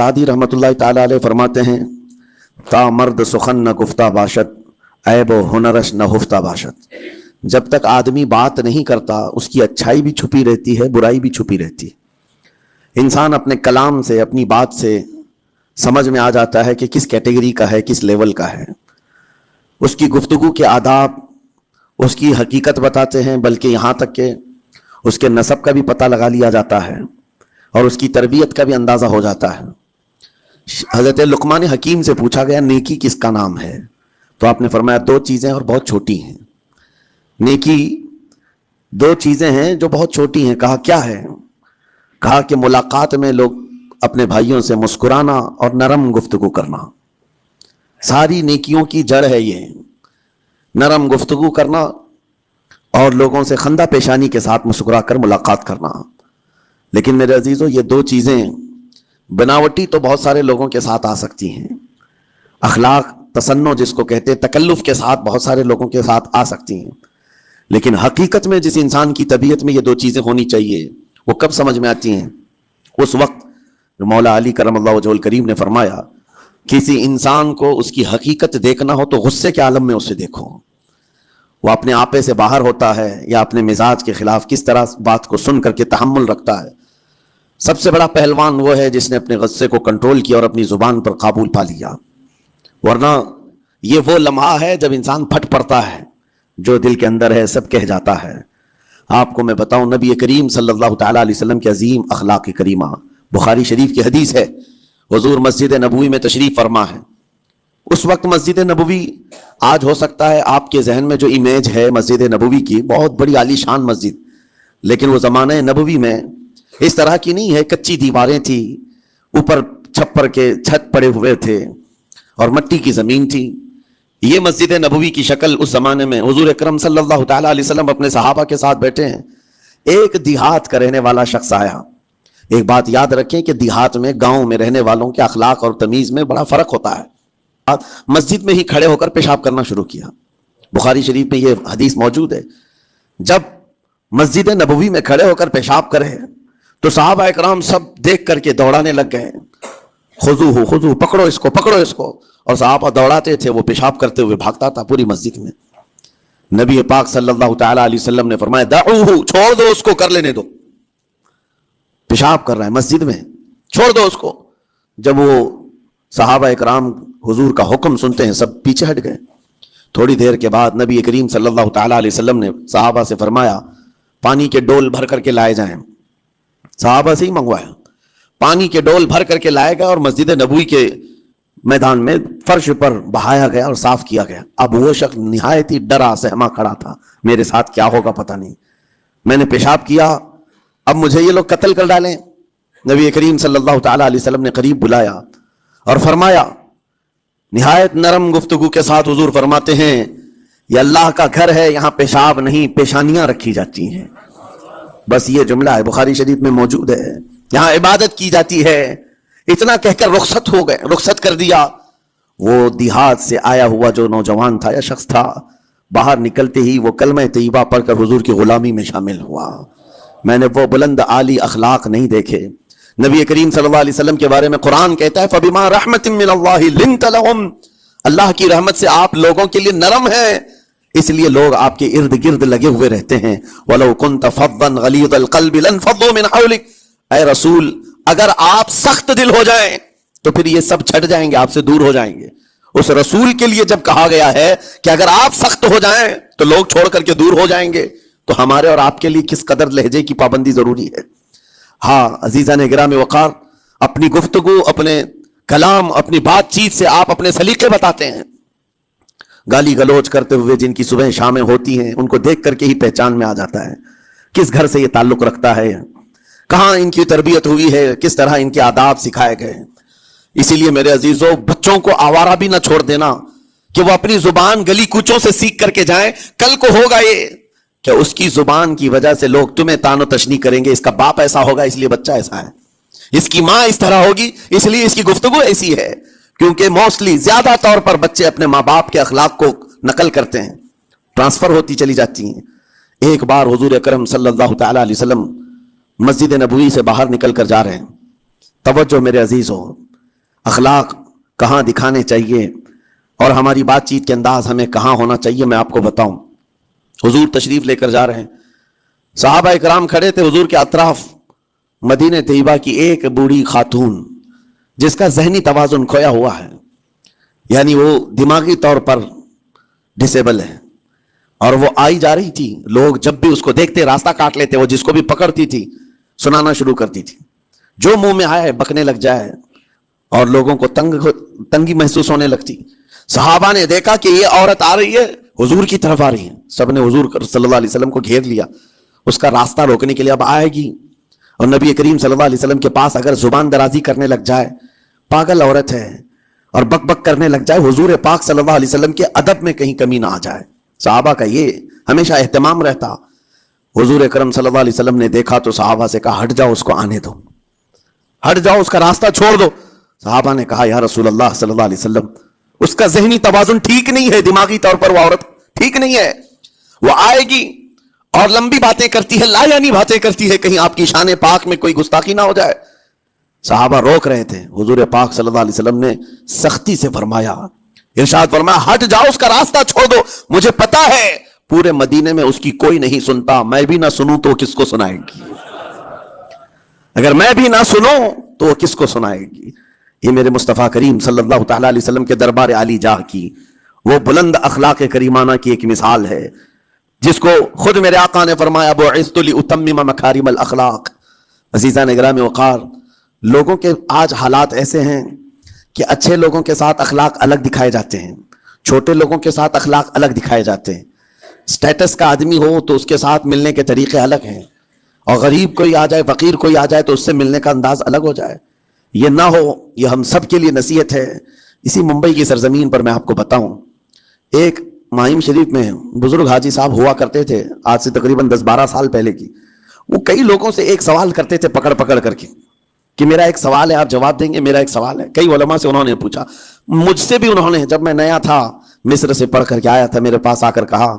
सादी रहमतुल्लाह ताला अलैह फरमाते हैं, ता मर्द सुखन न गुफ्ता बाशत, ऐब हुनरश न हुफ्ता बाशत। जब तक आदमी बात नहीं करता उसकी अच्छाई भी छुपी रहती है, बुराई भी छुपी रहती है। इंसान अपने कलाम से, अपनी बात से समझ में आ जाता है कि किस कैटेगरी का है, किस लेवल का है। उसकी गुफ्तगू के आदाब उसकी हकीकत बताते हैं, बल्कि यहाँ तक कि उसके नसब का भी पता लगा लिया जाता है और उसकी तरबियत का भी अंदाज़ा हो जाता है। हज़रत लुक़मान हकीम से पूछा गया नेकी किसका नाम है, तो आपने फरमाया दो चीज़ें और बहुत छोटी हैं। नेकी दो चीज़ें हैं जो बहुत छोटी हैं। कहा क्या है? कहा कि मुलाकात में लोग अपने भाइयों से मुस्कुराना और नरम गुफ्तगू करना। सारी नेकियों की जड़ है ये, नरम गुफ्तगू करना और लोगों से खंदा पेशानी के साथ मुस्कुरा कर मुलाकात करना। लेकिन मेरे अजीज़ों, ये दो चीज़ें बनावटी तो बहुत सारे लोगों के साथ आ सकती हैं, अखलाक तसन्नो जिसको कहते हैं, तकल्लुफ़ के साथ बहुत सारे लोगों के साथ आ सकती हैं। लेकिन हकीकत में जिस इंसान की तबीयत में ये दो चीज़ें होनी चाहिए, वो कब समझ में आती हैं? उस वक्त जो मौला अली करमल्लाहु वजहुल करीम ने फरमाया, किसी इंसान को उसकी हकीकत देखना हो तो गुस्से के आलम में उसे देखो। वो अपने आपे से बाहर होता है या अपने मिजाज के खिलाफ किस तरह बात को सुन करके तहम्मुल रखता है। सबसे बड़ा पहलवान वो है जिसने अपने गुस्से को कंट्रोल किया और अपनी जुबान पर काबू पा लिया। वरना ये वो लम्हा है जब इंसान फट पड़ता है, जो दिल के अंदर है सब कह जाता है। आपको मैं बताऊं, नबी करीम सल्लल्लाहु ताला अलैहि वसल्लम के अजीम अखलाक करीमा, बुखारी शरीफ की हदीस है, हुजूर मस्जिद नबवी में तशरीफ फरमा है। उस वक्त मस्जिद नबवी, आज हो सकता है आपके जहन में जो इमेज है मस्जिद नबवी की, बहुत बड़ी आलीशान मस्जिद, लेकिन वो ज़माने नबवी में इस तरह की नहीं है। कच्ची दीवारें थी, ऊपर छप्पर के छत पड़े हुए थे और मट्टी की ज़मीन थी। ये मस्जिद नबवी की शक्ल उस ज़माने में। हुजूर अकरम सल्लल्लाहु ताला अलैहि वसल्लम अपने सहाबा के साथ बैठे हैं। एक देहात का रहने वाला शख्स आया। एक बात याद रखें कि देहात में, गांव में रहने वालों के अखलाक और तमीज़ में बड़ा फ़र्क होता है। मस्जिद में ही खड़े होकर पेशाब करना शुरू किया। बुखारी शरीफ में ये हदीस मौजूद है। जब मस्जिद नबवी में खड़े होकर पेशाब करे तो सहाबा इकराम सब देख करके दौड़ाने लग गए, खुजू खुजू, पकड़ो इसको, पकड़ो इसको। और सहाबा दौड़ाते थे, वो पेशाब करते हुए भागता था पूरी मस्जिद में। नबी पाक सल्लल्लाहु ताला अलैहि वसल्लम ने फरमाया, दऊहु, छोड़ दो उसको, कर लेने दो, पेशाब कर रहा है मस्जिद में, छोड़ दो उसको। जब वो सहाबा इकराम हुजूर का हुक्म सुनते हैं, सब पीछे हट गए। थोड़ी देर के बाद नबी करीम सल्लल्लाहु ताला अलैहि वसल्लम ने सहाबा से फरमाया, पानी के डोल भर करके लाए जाएं। सहाबा से ही मंगवाया, पानी के डोल भर करके लाया गया और मस्जिद नबवी के मैदान में फर्श पर बहाया गया और साफ किया गया। अब वो शख्स निहायत ही डरा सहमा खड़ा था, मेरे साथ क्या होगा पता नहीं, मैंने पेशाब किया, अब मुझे ये लोग कत्ल कर डालें। नबी करीम सल्लल्लाहु ताला अलैहि वसल्लम ने करीब बुलाया और फरमाया, निहायत नरम गुफ्तगू के साथ हुजूर फरमाते हैं, ये अल्लाह का घर है, यहाँ पेशाब नहीं पेशानियां रखी जाती हैं। बस ये जुमला है, बुखारी शरीफ में मौजूद है, यहाँ इबादत की जाती है। इतना कहकर रुखसत हो गए, रुखसत कर दिया। वो देहात से आया हुआ जो नौजवान था या शख्स था, बाहर निकलते ही वो कलमा तैयबा पढ़कर हुजूर की गुलामी में शामिल हुआ। मैंने वो बुलंद आली अखलाक नहीं देखे। नबी करीम सल्लल्लाहु अलैहि वसल्लम के बारे में कुरान कहता है, फबिमा रहमतिन मिनल्लाहि लिंत लहुम, अल्लाह की रहमत से आप लोगों के लिए नरम है, इसलिए लोग आपके इर्द गिर्द लगे हुए रहते हैं। वलौ कुंत फद्दन गलीज़ल क़ल्बि लनफ़द्दू मिन हौलिक, ऐ रसूल अगर आप सख्त दिल हो जाएं तो फिर ये सब छट जाएंगे, आपसे दूर हो जाएंगे। उस रसूल के लिए जब कहा गया है कि अगर आप सख्त हो जाएं तो लोग छोड़ करके दूर हो जाएंगे, तो हमारे और आपके लिए किस कदर लहजे की पाबंदी जरूरी है। हाँ अजीज़ान गिराम वक़ार, अपनी गुफ्तगू, अपने कलाम, अपनी बातचीत से आप अपने सलीके बताते हैं। गाली गलोच करते हुए जिनकी सुबह शामें होती हैं, उनको देख करके ही पहचान में आ जाता है किस घर से ये ताल्लुक रखता है, कहाँ इनकी तरबियत हुई है, किस तरह इनके आदाब सिखाए गए। इसीलिए मेरे अजीजों, बच्चों को आवारा भी ना छोड़ देना कि वो अपनी जुबान गली कूचों से सीख करके जाएं। कल को होगा ये कि उसकी जुबान की वजह से लोग तुम्हें तानो तशनी करेंगे, इसका बाप ऐसा होगा इसलिए बच्चा ऐसा है, इसकी माँ इस तरह होगी इसलिए इसकी गुफ्तगू ऐसी है। क्योंकि मोस्टली ज्यादा तौर पर बच्चे अपने माँ बाप के अखलाक को नकल करते हैं, ट्रांसफर होती चली जाती हैं। एक बार हुजूर अकरम सल्लल्लाहु अलैहि वसल्लम मस्जिद नबवी से बाहर निकल कर जा रहे हैं। तवज्जो मेरे अजीज हो, اخلاق کہاں دکھانے چاہیے اور ہماری بات چیت کے انداز ہمیں کہاں ہونا چاہیے، میں آپ کو بتاؤں. حضور تشریف لے کر جا رہے ہیں، صحابہ اکرام کھڑے تھے حضور کے اطراف. مدینہ طیبہ کی ایک بوڑھی خاتون جس کا ذہنی توازن کھویا ہوا ہے، یعنی وہ دماغی طور پر ڈسیبل ہے، اور وہ آئی جا رہی تھی. لوگ جب بھی اس کو دیکھتے راستہ کاٹ لیتے. وہ جس کو بھی پکڑتی تھی سنانا شروع کرتی تھی، جو منہ میں آئے بکنے لگ جائے، اور لوگوں کو تنگی محسوس ہونے لگتی. صحابہ نے دیکھا کہ یہ عورت آ رہی ہے، حضور کی طرف آ رہی ہے. سب نے حضور صلی اللہ علیہ وسلم کو گھیر لیا، اس کا راستہ روکنے کے لیے. اب آئے گی اور نبی کریم صلی اللہ علیہ وسلم کے پاس اگر زبان درازی کرنے لگ جائے، پاگل عورت ہے، اور بک بک کرنے لگ جائے، حضور پاک صلی اللہ علیہ وسلم کے ادب میں کہیں کمی نہ آ جائے. صحابہ کا یہ ہمیشہ اہتمام رہتا. حضور اکرم صلی اللہ علیہ وسلم نے دیکھا تو صحابہ سے کہا ہٹ جاؤ، اس کو آنے دو، ہٹ جاؤ، اس کا راستہ چھوڑ دو. صحابہ نے کہا یا رسول اللہ صلی اللہ علیہ وسلم، اس کا ذہنی توازن ٹھیک نہیں ہے، دماغی طور پر وہ عورت ٹھیک نہیں ہے. وہ آئے گی اور لمبی باتیں کرتی ہے، لا یعنی باتیں کرتی ہے، کہیں آپ کی شان پاک میں کوئی گستاخی نہ ہو جائے. صحابہ روک رہے تھے. حضور پاک صلی اللہ علیہ وسلم نے سختی سے فرمایا، ارشاد فرمایا ہٹ جاؤ، اس کا راستہ چھوڑ دو. مجھے پتا ہے پورے مدینے میں اس کی کوئی نہیں سنتا، میں بھی نہ سنوں تو کس کو سنائے گی؟ اگر میں بھی نہ سنوں تو وہ کس کو سنائے گی؟ یہ میرے مصطفیٰ کریم صلی اللہ تعالیٰ علیہ وسلم کے دربار عالی جاہ کی وہ بلند اخلاق کریمانہ کی ایک مثال ہے، جس کو خود میرے آقا نے فرمایا بعثت لأتمم مکارم الاخلاق. عزیزان گرامی وقار، لوگوں کے آج حالات ایسے ہیں کہ اچھے لوگوں کے ساتھ اخلاق الگ دکھائے جاتے ہیں، چھوٹے لوگوں کے ساتھ اخلاق الگ دکھائے جاتے ہیں. سٹیٹس کا آدمی ہو تو اس کے ساتھ ملنے کے طریقے الگ ہیں، اور غریب کوئی آ جائے، فقیر کوئی آ جائے تو اس سے ملنے کا انداز الگ ہو جائے. یہ نہ ہو، یہ ہم سب کے لیے نصیحت ہے. اسی ممبئی کی سرزمین پر میں آپ کو بتاؤں، ایک مہیم شریف میں بزرگ حاجی صاحب ہوا کرتے تھے، آج سے تقریباً 10-12 سال پہلے کی. وہ کئی لوگوں سے ایک سوال کرتے تھے پکڑ پکڑ کر کے کہ میرا ایک سوال ہے، آپ جواب دیں گے، میرا ایک سوال ہے. کئی علماء سے انہوں نے پوچھا، مجھ سے بھی انہوں نے، جب میں نیا تھا مصر سے پڑھ کر کے آیا تھا، میرے پاس آ کر کہا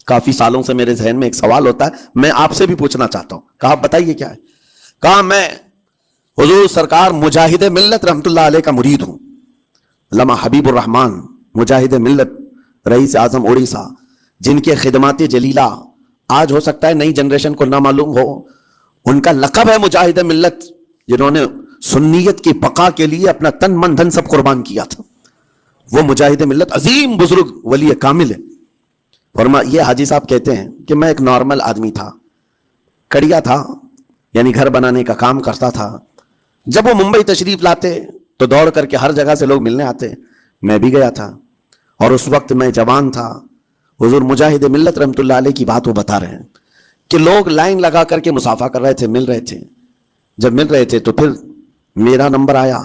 کافی سالوں سے میرے ذہن میں ایک سوال ہوتا ہے، میں آپ سے بھی پوچھنا چاہتا ہوں. کہا بتائیے کیا ہے؟ کہا میں حضور سرکار مجاہد ملت رحمت اللہ علیہ کا مرید ہوں. علامہ حبیب الرحمان مجاہد ملت، رئیس اعظم اڑیسہ، جن کے خدمات جلیلہ آج ہو سکتا ہے نئی جنریشن کو نہ معلوم ہو. ان کا لقب ہے مجاہد ملت، جنہوں نے سنیت کی بقا کے لیے اپنا تن من دھن سب قربان کیا تھا. وہ مجاہد ملت عظیم بزرگ ولی کامل ہے. یہ حاجی صاحب کہتے ہیں کہ میں ایک نارمل آدمی تھا، کڑیا تھا، یعنی گھر بنانے کا کام کرتا تھا. جب وہ ممبئی تشریف لاتے تو دوڑ کر کے ہر جگہ سے لوگ ملنے آتے، میں بھی گیا تھا. اور اس وقت میں جوان تھا. حضور مجاہد ملت رحمت اللہ علیہ کی بات وہ بتا رہے ہیں کہ لوگ لائن لگا کر کے مسافہ کر رہے تھے، مل رہے تھے. جب مل رہے تھے تو پھر میرا نمبر آیا،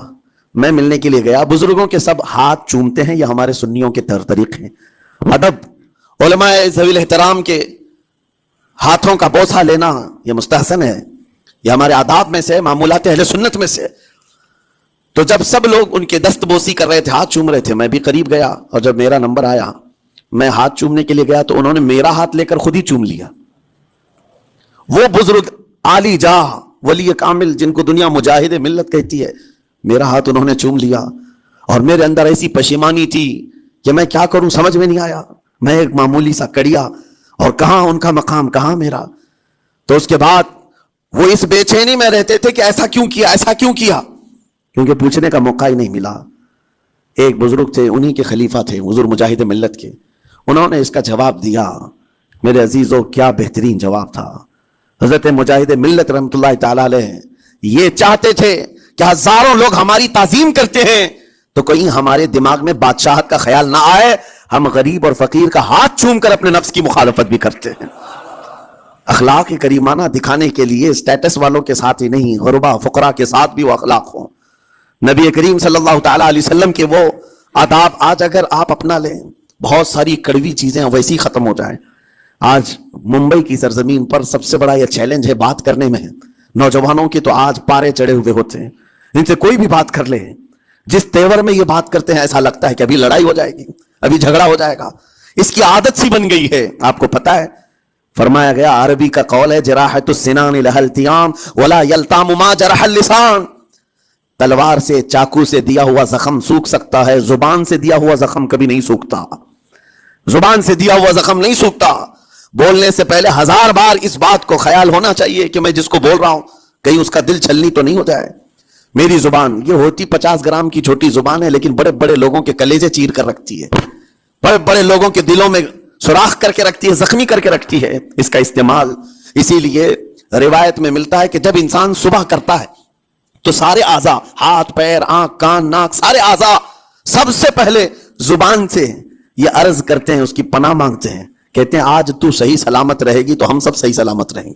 میں ملنے کے لیے گیا. بزرگوں کے سب ہاتھ چومتے ہیں، یہ ہمارے سنیوں کے طریقے ہیں. ادب، علماء ذوی الاحترام کے ہاتھوں کا بوسہ لینا یہ مستحسن ہے، یہ ہمارے آداب میں سے، معمولات اہل سنت میں سے. تو جب سب لوگ ان کے دست بوسی کر رہے تھے، ہاتھ چوم رہے تھے، میں بھی قریب گیا. اور جب میرا نمبر آیا، میں ہاتھ چومنے کے لیے گیا تو انہوں نے میرا ہاتھ لے کر خود ہی چوم لیا. وہ بزرگ عالی جاہ ولی کامل جن کو دنیا مجاہد ملت کہتی ہے، میرا ہاتھ انہوں نے چوم لیا. اور میرے اندر ایسی پشیمانی تھی کہ میں کیا کروں، سمجھ میں نہیں آیا. میں ایک معمولی سا کڑیا، اور کہاں ان کا مقام، کہاں میرا. تو اس کے بعد وہ اس بے چینی میں رہتے تھے کہ ایسا کیوں کیا، ایسا کیوں کیا، کیونکہ پوچھنے کا موقع ہی نہیں ملا. ایک بزرگ تھے، انہی کے خلیفہ تھے حضور مجاہد ملت کے. انہوں نے اس کا جواب دیا. میرے عزیزوں، کیا بہترین جواب تھا. حضرت مجاہد ملت رحمت اللہ تعالی علیہ یہ چاہتے تھے کہ ہزاروں لوگ ہماری تعظیم کرتے ہیں تو کہیں ہمارے دماغ میں بادشاہت کا خیال نہ آئے، ہم غریب اور فقیر کا ہاتھ چوم کر اپنے نفس کی مخالفت بھی کرتے ہیں. اخلاق کریمانہ دکھانے کے لیے سٹیٹس والوں کے ساتھ ہی نہیں، غربا فقراء کے ساتھ بھی وہ اخلاق ہوں. نبی کریم صلی اللہ تعالیٰ علیہ وسلم کے وہ آداب آج اگر آپ اپنا لیں، بہت ساری کڑوی چیزیں ویسی ختم ہو جائیں. آج ممبئی کی سرزمین پر سب سے بڑا یہ چیلنج ہے بات کرنے میں. نوجوانوں کے تو آج پارے چڑھے ہوئے ہوتے ہیں، ان سے کوئی بھی بات کر لے، جس تیور میں یہ بات کرتے ہیں ایسا لگتا ہے کہ ابھی لڑائی ہو جائے گی، ابھی جھگڑا ہو جائے گا. اس کی عادت سی بن گئی ہے. آپ کو پتا ہے فرمایا گیا، عربی کا قول ہے جراحت السنان لها التیام ولا یلتام ما جرح اللسان. तलवार से, चाकू से दिया हुआ जख्म सूख सकता है, जुबान से दिया हुआ जख्म कभी नहीं सूखता। जुबान से दिया हुआ जख्म नहीं सूखता। बोलने से पहले 1000 बार इस बात को ख्याल होना चाहिए कि मैं जिसको बोल रहा हूं कहीं उसका दिल छलनी तो नहीं होता है। मेरी जुबान ये होती 50 ग्राम की छोटी जुबान है, लेकिन बड़े बड़े लोगों के कलेजे चीर कर रखती है, बड़े बड़े लोगों के दिलों में सुराख करके रखती है, जख्मी करके रखती है इसका इस्तेमाल। इसीलिए रिवायत में मिलता है कि जब इंसान सुबह करता है तो सारे आज़ा, हाथ पैर आंख कान नाक, सारे आज़ा सबसे पहले जुबान से ये अर्ज करते हैं, उसकी पनाह मांगते हैं, कहते हैं आज तू सही सलामत रहेगी तो हम सब सही सलामत रहेंगे,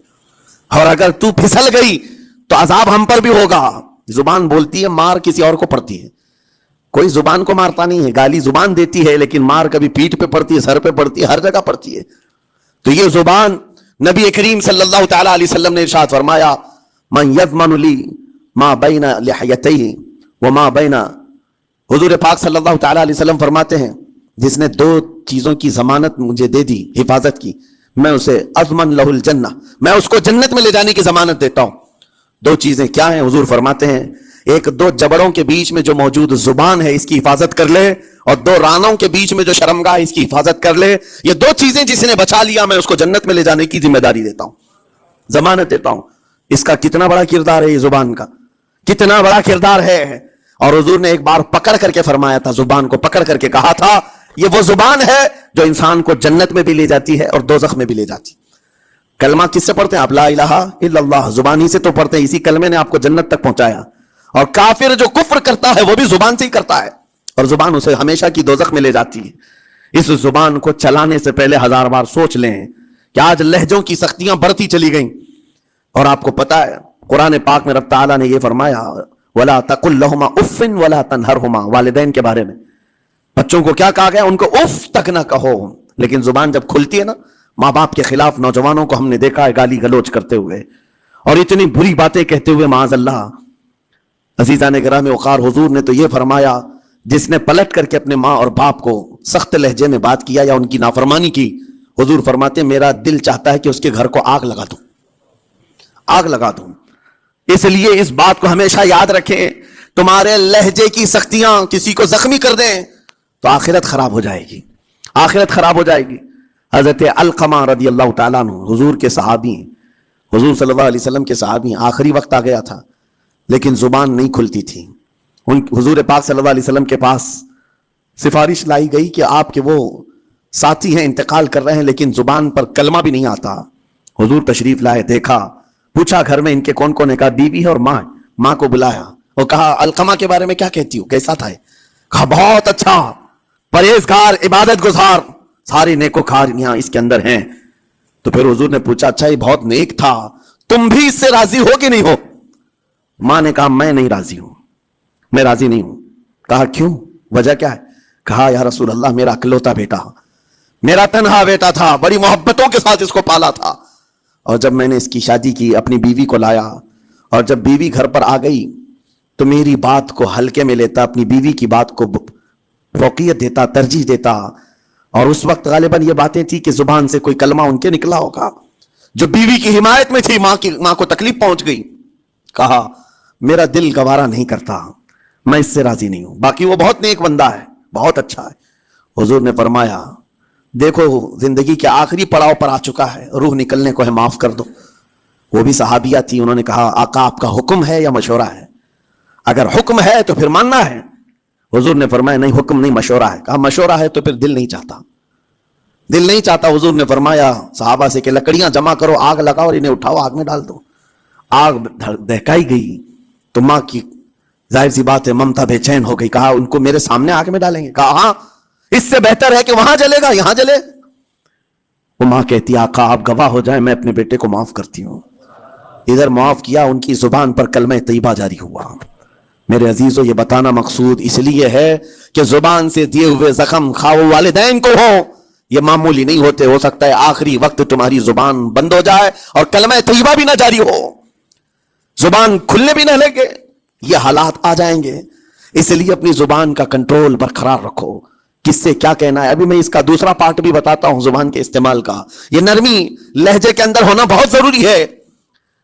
और अगर तू फिसल गई तो अजाब हम पर भी होगा। जुबान बोलती है, मार किसी और को पड़ती है, कोई जुबान को मारता नहीं है, गाली जुबान देती है, लेकिन मार कभी पीठ पे पड़ती है, सर पे पड़ती है, हर जगह पड़ती है। तो ये जुबान नबी करीम सल्लल्लाहु तआला अलैहि वसल्लम ने इरशाद फरमाया, मन यज़मनु ली मा बैना लिहयतैहि व मा बैना, हुजूर पाक सल्लल्लाहु तआला अलैहि वसल्लम फरमाते हैं, जिसने 2 चीजों की जमानत मुझे दे दी, हिफाजत की, मैं उसे अज़मन लहुल जन्नह, मैं उसको जन्नत में ले जाने की जमानत देता हूं। 2 चीजें क्या हैं? हुजूर फरमाते हैं, एक 2 जबड़ों के बीच में जो मौजूद जुबान है इसकी हिफाजत कर ले, और 2 रानों के बीच में जो शर्मगाह इसकी हिफाजत कर ले। ये 2 चीजें जिसने बचा लिया मैं उसको जन्नत में ले जाने की जिम्मेदारी देता हूं, जमानत देता हूं। इसका कितना बड़ा किरदार है, ये जुबान का कितना बड़ा किरदार है। और हुजूर ने एक बार पकड़ करके फरमाया था, जुबान को पकड़ करके कहा था, ये वो जुबान है जो इंसान को जन्नत में भी ले जाती है और दोज़ख में भी ले जाती। कलमा किससे पढ़ते हैं आप? ला इलाहा इल्लल्लाह, जुबान ही से तो पढ़ते हैं, इसी कलमे ने आपको जन्नत तक पहुंचाया। और काफिर जो कुफ्र करता है वो भी जुबान से ही करता है, और जुबान उसे हमेशा की दोज़ख में ले जाती है। इस जुबान को चलाने से पहले 1000 बार सोच लें कि आज लहजों की सख्तियां बढ़ती चली गई। और आपको पता है कुरान पाक में रब ताला ने यह फरमाया, वला तकुल लहुमा उफ़्फ़िन वला तनहरहुमा, वालिदैन के बारे में बच्चों को क्या कहा गया? उनको उफ तक ना कहो। लेकिन जुबान जब खुलती है ना, माँ बाप के खिलाफ नौजवानों को हमने देखा है गाली गलोच करते हुए और इतनी बुरी बातें कहते हुए, माज़अल्लाह। अजीज़ान गिराम वक़ार, हुजूर ने तो ये फरमाया, जिसने पलट करके अपने माँ और बाप को सख्त लहजे में बात किया या उनकी नाफरमानी की, हुजूर फरमाते मेरा दिल चाहता है कि उसके घर को आग लगा दूं, आग लगा दूं। इसलिए इस बात को हमेशा याद रखें, तुम्हारे लहजे की सख्तियां किसी को जख्मी कर दें तो आखिरत खराब हो जाएगी, आखिरत खराब हो जाएगी। हजरत अलकमा रदी अल्लाह ताला अन्हु हुजूर के सहाबी, हुजूर सल्लल्लाहु अलैहि वसल्लम के सहाबी, आखिरी वक्त आ गया था लेकिन जुबान नहीं खुलती थी। हुजूर पाक सल्लल्लाहु अलैहि वसल्लम के पास सिफारिश लाई गई कि आपके वो साथी हैं, इंतकाल कर रहे हैं, लेकिन जुबान पर कलमा भी नहीं आता। हुजूर तशरीफ लाए, देखा, पूछा घर में इनके कौन कौन है? कहा बीवी है और माँ। माँ को बुलाया और कहा अलकमा के बारे में क्या कहती हो, कैसा था? कहा बहुत अच्छा, परहेजगार, इबादत गुजार, सारी नेकोकारियां इसके अंदर हैं। तो फिर हुजूर ने पूछा, अच्छा ये बहुत नेक था, तुम भी इससे राजी हो कि नहीं हो? मां ने कहा मैं नहीं राजी हूं, मैं राजी नहीं हूं। कहा क्यों, वजह क्या है? कहा या रसूल अल्लाह, मेरा अकलौता बेटा, मेरा तन्हा बेटा था, बड़ी मोहब्बतों के साथ इसको पाला था, और जब मैंने इसकी शादी की, अपनी बीवी को लाया, और जब बीवी घर पर आ गई तो मेरी बात को हल्के में लेता, अपनी बीवी की बात को फौकियत देता, तरजीह देता। और उस वक्त गालिबन ये बातें थी कि जुबान से कोई कलमा उनके निकला होगा जो बीवी की हिमायत में थी, मां को तकलीफ पहुंच गई। कहा मेरा दिल गवारा नहीं करता, मैं इससे राजी नहीं हूं, बाकी वो बहुत नेक बंदा है, बहुत अच्छा है। हुजूर ने फरमाया देखो जिंदगी के आखिरी पड़ाव पर आ चुका है, रूह निकलने को है, माफ कर दो। वो भी सहाबिया थी, उन्होंने कहा आका आपका हुक्म है या मशवरा है? अगर हुक्म है तो फिर मानना है। हुजूर ने फरमाया नहीं, हुक्म नहीं, मशवरा है। कहा मशवरा है तो फिर दिल नहीं चाहता, दिल नहीं चाहता। हुजूर ने फरमाया सहाबा से कि लकड़ियां जमा करो, आग लगाओ और इन्हें उठाओ, आग में डाल दो। आग दहकाई गई तो मां की जाहिर सी बात है ममता बेचैन हो गई। कहा उनको मेरे सामने आग में डालेंगे? कहा हाँ, इससे बेहतर है कि वहां जलेगा, यहां जले। वो मां कहती आका आप गवाह हो जाए, मैं अपने बेटे को माफ करती हूं। इधर माफ किया, उनकी जुबान पर कलमा तैयबा जारी हुआ। मेरे अजीजों, ये बताना मकसूद इसलिए है कि जुबान से दिए हुए जख्म खाओ वालिदैन को हो, ये मामूली नहीं होते। हो सकता है आखिरी वक्त तुम्हारी जुबान बंद हो जाए और कलमा तैयबा भी ना जारी हो, जुबान खुलने भी ना लगे, ये हालात आ जाएंगे। इसलिए अपनी जुबान का कंट्रोल बरकरार रखो। किससे क्या कहना है, अभी मैं इसका दूसरा पार्ट भी बताता हूं जुबान के इस्तेमाल का। ये नरमी लहजे के अंदर होना बहुत जरूरी है,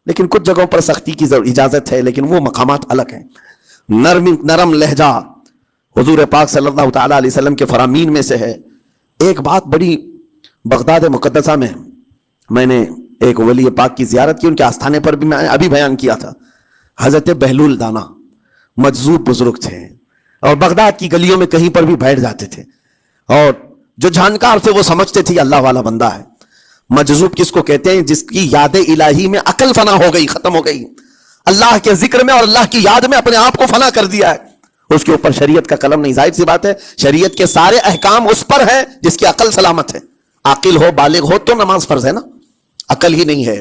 लेकिन कुछ जगहों पर सख्ती की इजाजत है, लेकिन वो मकामात अलग हैं। नरम लहजा हुजूर पाक सल्लल्लाहु ताला अलैहि वसल्लम के फरामीन में से है। एक बात बड़ी, बगदाद मुकद्दसा में मैंने एक वली पाक की जियारत की, उनके आस्थाने पर भी मैं अभी बयान किया था। हजरत बहलूल दाना मजजूब बुजुर्ग थे और बगदाद की गलियों में कहीं पर भी बैठ जाते थे, और जो जानकार थे वो समझते थे अल्लाह वाला बंदा है। मजजूब किसको कहते हैं? जिसकी याद इलाही में अकल फना हो गई, खत्म हो गई, अल्लाह के जिक्र में और अल्लाह की याद में अपने आप को फना कर दिया है। उसके ऊपर शरीयत का कलम नहीं। जाहिर सी बात है शरीयत के सारे अहकाम उस पर है जिसकी अकल सलामत है। आकिल हो, बालिग हो तो नमाज फर्ज है ना, अकल ही नहीं है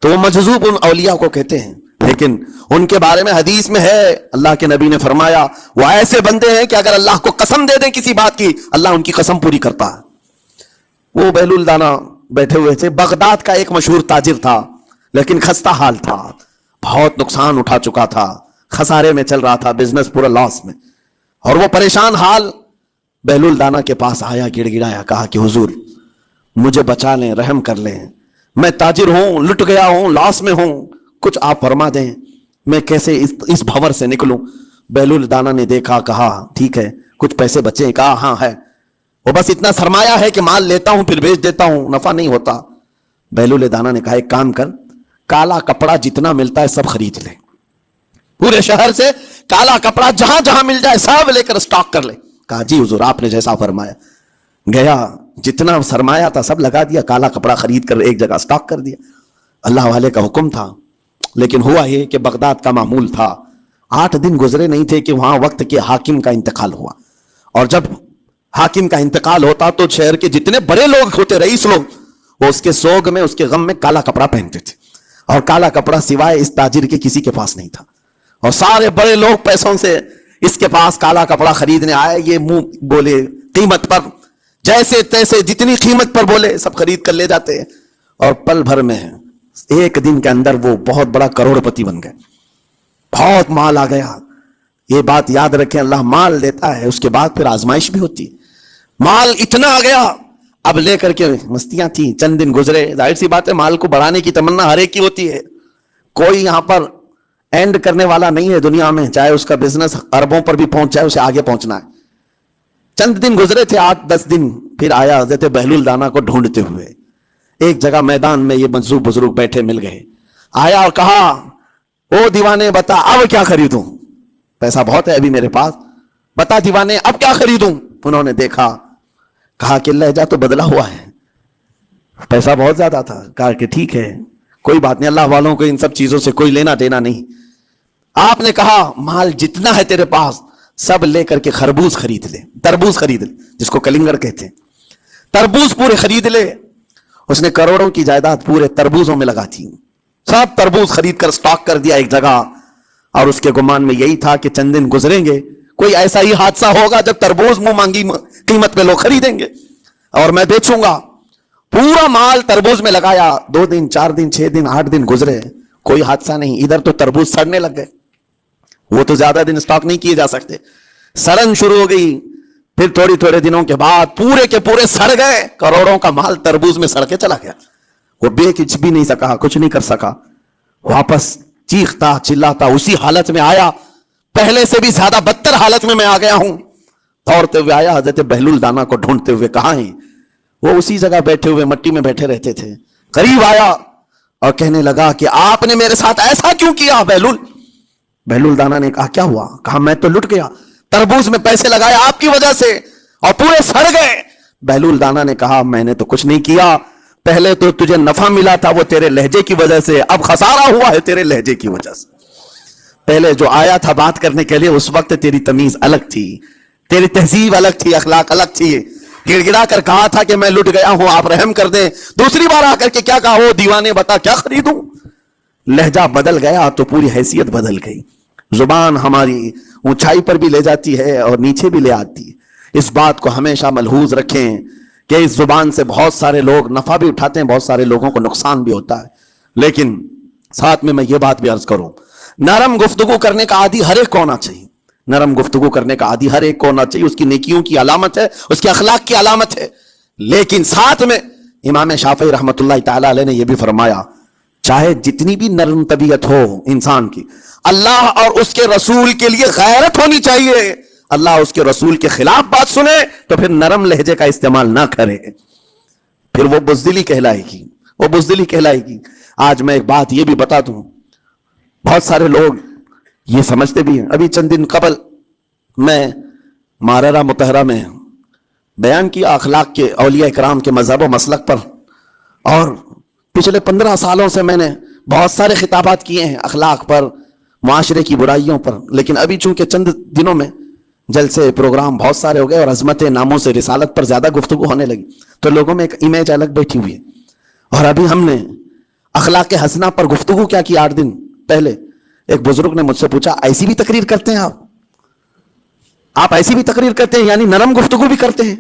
तो वो मजजूब उन औलिया को कहते हैं। लेकिन उनके बारे में हदीस में है, अल्लाह के नबी ने फरमाया वो ऐसे बंदे हैं कि अगर अल्लाह को कसम दे दें किसी बात की, अल्लाह उनकी कसम पूरी करता है। वो बहलूल दाना बैठे हुए थे। बगदाद का एक मशहूर ताजिर था, लेकिन खस्ता हाल था, बहुत नुकसान उठा चुका था, खसारे में चल रहा था, बिजनेस पूरा लॉस में, और वो परेशान हाल बहलूल दाना के पास आया, गिड़गिड़ाया, कहा कि हुजूर मुझे बचा लें, रहम कर लें, मैं ताजिर हूं, लुट गया हूं, लॉस में हूं, कुछ आप फरमा दें, मैं कैसे इस भंवर से निकलूं। बहलूल दाना ने देखा, कहा ठीक है कुछ पैसे बचे? कहा हाँ है, वो बस इतना सरमाया है कि माल लेता हूं फिर बेच देता हूं, नफा नहीं होता। बहलूल दाना ने कहा एक काम कर, काला कपड़ा जितना मिलता है सब खरीद ले, पूरे शहर से काला कपड़ा जहां जहां मिल जाए सब लेकर स्टॉक कर ले। कहा जी हुजूर आपने जैसा फरमाया। गया, जितना सरमाया था सब लगा दिया, काला कपड़ा खरीद कर एक जगह स्टॉक कर दिया। अल्लाह वाले का हुक्म था। लेकिन हुआ ये कि बगदाद का मामूल था, 8 दिन गुजरे नहीं थे कि वहां वक्त के हाकिम का इंतकाल हुआ, और जब हाकिम का इंतकाल होता तो शहर के जितने बड़े लोग होते, रईस लोग, वो उसके सोग में, उसके गम में काला कपड़ा पहनते थे, और काला कपड़ा सिवाय इस ताजिर के किसी के पास नहीं था। और सारे बड़े लोग पैसों से इसके पास काला कपड़ा खरीदने आए, ये मुंह बोले कीमत पर, जैसे तैसे जितनी कीमत पर बोले सब खरीद कर ले जाते, और पल भर में एक दिन के अंदर वो बहुत बड़ा करोड़पति बन गए, बहुत माल आ गया। ये बात याद रखें, अल्लाह माल देता है, उसके बाद फिर आजमाइश भी होती है। माल इतना आ गया, अब लेकर के मस्तियां थी, चंद दिन गुजरे। जाहिर सी बात है माल को बढ़ाने की तमन्ना हर एक की होती है, कोई यहां पर एंड करने वाला नहीं है दुनिया में, चाहे उसका बिजनेस अरबों पर भी पहुंच जाए, उसे आगे पहुंचना है। चंद दिन गुजरे थे, 8-10 दिन, फिर आया हज़रत बहलूल दाना को ढूंढते हुए। एक जगह मैदान में ये मजजूब बुजुर्ग बैठे मिल गए, आया और कहा ओ दीवाने बता अब क्या खरीदूं, पैसा बहुत है अभी मेरे पास, बता दीवाने अब क्या खरीदूं। उन्होंने देखा, कहा कि लहजा तो बदला हुआ है, पैसा बहुत ज्यादा था। कहा कि ठीक है कोई बात नहीं, अल्लाह वालों को इन सब चीजों से कोई लेना देना नहीं। आपने कहा माल जितना है तेरे पास सब लेकर के खरबूज खरीद ले, तरबूज खरीद ले, जिसको कलिंगर कहते हैं, तरबूज पूरे खरीद ले। उसने करोड़ों की जायदाद पूरे तरबूजों में लगा दी, सब तरबूज खरीद कर स्टॉक कर दिया एक जगह। और उसके गुमान में यही था कि चंद दिन गुजरेंगे, कोई ऐसा ही हादसा होगा जब तरबूज मुंह मांगी कीमत पे लोग खरीदेंगे और मैं बेचूंगा। पूरा माल तरबूज में लगाया, 2 दिन 4 दिन 6 दिन 8 दिन गुजरे, कोई हादसा नहीं। इधर तो तरबूज सड़ने लग गए, वो तो ज्यादा दिन स्टॉक नहीं किए जा सकते, सड़न शुरू हो गई। फिर थोड़े दिनों के बाद पूरे के पूरे सड़ गए, करोड़ों का माल तरबूज में सड़ के चला गया। वो बेच भी नहीं सका, कुछ नहीं कर सका, वापस चीखता चिल्लाता उसी हालत में आया, पहले से भी ज्यादा बदतर हालत में मैं आ गया हूं। दौड़ते हुए आया, हज़रत बहलूल दाना को ढूंढते हुए। कहां है वो? उसी जगह बैठे हुए मट्टी में बैठे रहते थे। करीब आया और कहने लगा कि आपने मेरे साथ ऐसा क्यों किया बहलूल? बहलूल दाना ने कहा क्या हुआ? कहा मैं तो लुट गया, तरबूज में पैसे लगाए आपकी वजह से और पूरे सड़ गए। बहलूल दाना ने कहा मैंने तो कुछ नहीं किया, पहले तो तुझे नफा मिला था वो तेरे लहजे की वजह से, अब खसारा हुआ है तेरे लहजे की वजह से। पहले जो आया था बात करने के लिए उस वक्त तेरी तमीज अलग थी, तेरी तहजीब अलग थी, अखलाक अलग थी। गिड़गिड़ा कर कहा था कि मैं लुट गया हूं, आप रहम कर दें। दूसरी बार आकर के क्या कहा? वो दीवाने बता क्या खरीदूं? लहजा बदल गया तो पूरी हैसियत बदल गई। जुबान हमारी ऊंचाई पर भी ले जाती है और नीचे भी ले आती है। इस बात को हमेशा मलहूज रखें कि इस जुबान से बहुत सारे लोग नफा भी उठाते हैं, बहुत सारे लोगों को नुकसान भी होता है। लेकिन साथ में मैं ये बात भी अर्ज करूं, नरम गुफ्तगू करने का आदी हर एक को होना चाहिए, नरम गुफ्तगू करने का आदी हर एक को होना चाहिए। उसकी नेकियों की अलामत है, उसके अखलाक की अलामत है। लेकिन साथ में इमाम शाफी रहमतुल्लाह तआला अलैह ने यह भी फरमाया چاہے جتنی بھی نرم طبیعت ہو انسان کی، اللہ اور اس کے رسول کے لیے غیرت ہونی چاہیے. اللہ اس کے رسول کے خلاف بات سنے تو پھر نرم لہجے کا استعمال نہ کرے، پھر وہ بزدلی کہلائے گی، وہ بزدلی کہلائے گی. آج میں ایک بات یہ بھی بتا دوں، بہت سارے لوگ یہ سمجھتے بھی ہیں. ابھی چند دن قبل میں ماررہ مطہرہ میں بیان کیا اخلاق کے، اولیاء کرام کے مذہب و مسلک پر، اور پچھلے 15 سالوں سے میں نے بہت سارے خطابات کیے ہیں اخلاق پر، معاشرے کی برائیوں پر. لیکن ابھی چونکہ چند دنوں میں جلسے پروگرام بہت سارے ہو گئے اور عظمت ناموں سے رسالت پر زیادہ گفتگو ہونے لگی، تو لوگوں میں ایک امیج الگ بیٹھی ہوئی ہے. اور ابھی ہم نے اخلاق حسنہ پر گفتگو کیا کی 8 دن پہلے. ایک بزرگ نے مجھ سے پوچھا ایسی بھی تقریر کرتے ہیں آپ ایسی بھی تقریر کرتے ہیں، یعنی نرم گفتگو بھی کرتے ہیں؟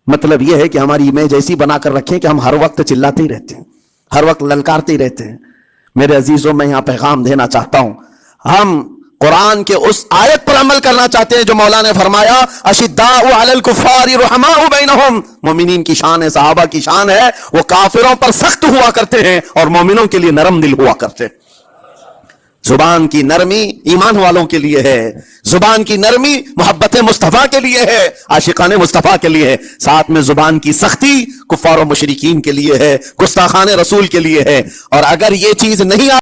مطلب یہ ہے کہ ہماری امیج ایسی بنا کر رکھیں کہ ہم ہر وقت چلاتے ہی رہتے ہیں، ہر وقت للکارتے ہی رہتے ہیں. میرے عزیزوں، میں یہاں پیغام دینا چاہتا ہوں، ہم قرآن کے اس آیت پر عمل کرنا چاہتے ہیں جو مولا نے فرمایا اشداء علی الکفار رحماء بینہم. مومنین کی شان ہے، صحابہ کی شان ہے، وہ کافروں پر سخت ہوا کرتے ہیں اور مومنوں کے لیے نرم دل ہوا کرتے ہیں. زبان کی نرمی ایمان والوں کے لیے ہے، زبان کی نرمی محبت مصطفیٰ کے لیے ہے، عاشقان مصطفیٰ کے لیے ہے. ساتھ میں زبان کی سختی کفار و مشرکین کے لیے ہے، گستاخان رسول کے لیے ہے. اور اگر یہ چیز نہیں